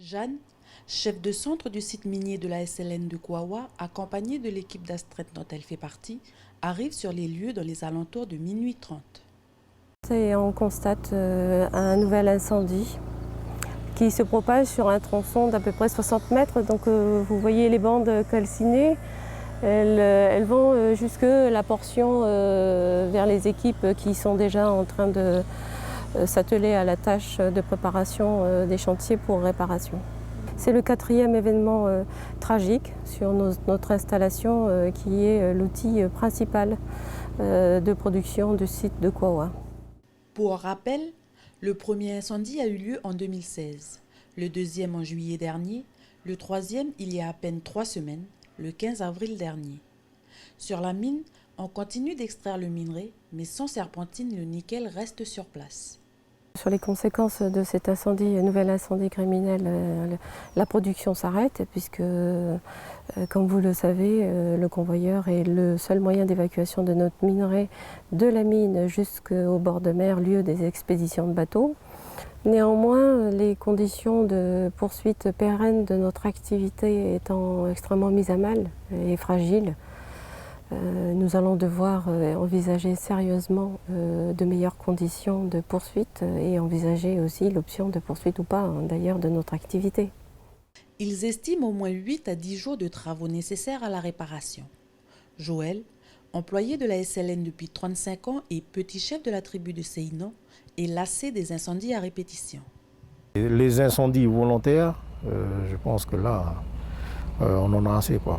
Jeanne, chef de centre du site minier de la SLN de Kouawa, accompagnée de l'équipe d'astreinte dont elle fait partie, arrive sur les lieux dans les alentours de minuit 30. Et on constate un nouvel incendie qui se propage sur un tronçon d'à peu près 60 mètres. Donc vous voyez les bandes calcinées, elles vont jusque la portion vers les équipes qui sont déjà en train de s'atteler à la tâche de préparation des chantiers pour réparation. C'est le 4e événement tragique sur notre installation qui est l'outil principal de production du site de Kouawa. Pour rappel, le premier incendie a eu lieu en 2016, le deuxième en juillet dernier, le troisième il y a à peine 3 semaines, le 15 avril dernier. Sur la mine, on continue d'extraire le minerai, mais sans serpentine, le nickel reste sur place. Sur les conséquences de cet incendie, nouvel incendie criminel, la production s'arrête puisque, comme vous le savez, le convoyeur est le seul moyen d'évacuation de notre minerai de la mine jusqu'au bord de mer, lieu des expéditions de bateaux. Néanmoins, les conditions de poursuite pérenne de notre activité étant extrêmement mises à mal et fragiles, nous allons devoir envisager sérieusement de meilleures conditions de poursuite et envisager aussi l'option de poursuite ou pas d'ailleurs de notre activité. Ils estiment au moins 8 à 10 jours de travaux nécessaires à la réparation. Joël, employé de la SLN depuis 35 ans et petit chef de la tribu de Seinan, est lassé des incendies à répétition. Les incendies volontaires, je pense que là, on en a assez, quoi.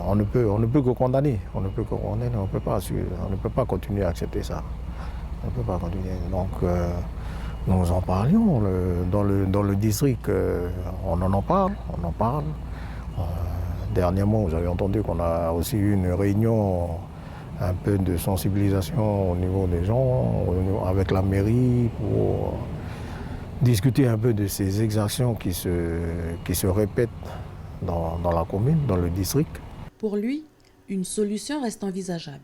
On ne peut que condamner. On ne peut que condamner. On ne peut pas continuer à accepter ça. On ne peut pas continuer. Donc, nous en parlions dans le district. On en parle. Dernièrement, vous avez entendu qu'on a aussi eu une réunion un peu de sensibilisation au niveau des gens, avec la mairie, pour discuter un peu de ces exactions qui se répètent dans la commune, dans le district. Pour lui, une solution reste envisageable.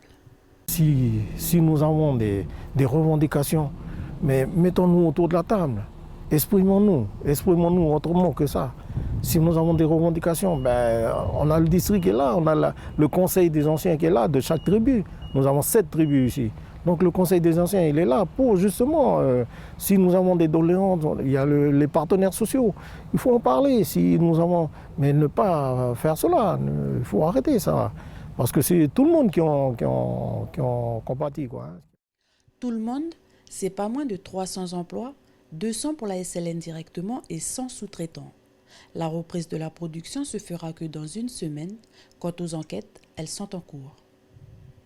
Si nous avons des revendications, mais mettons-nous autour de la table, exprimons-nous autrement que ça. Si nous avons des revendications, ben, on a le district qui est là, on a le conseil des anciens qui est là, de chaque tribu. Nous avons 7 tribus ici. Donc le conseil des anciens, il est là pour justement, si nous avons des doléances, il y a les partenaires sociaux. Il faut en parler, mais ne pas faire cela, il faut arrêter ça. Parce que c'est tout le monde qui en compatit, quoi. Tout le monde, c'est pas moins de 300 emplois, 200 pour la SLN directement et 100 sous-traitants. La reprise de la production se fera que dans une semaine. Quant aux enquêtes, elles sont en cours.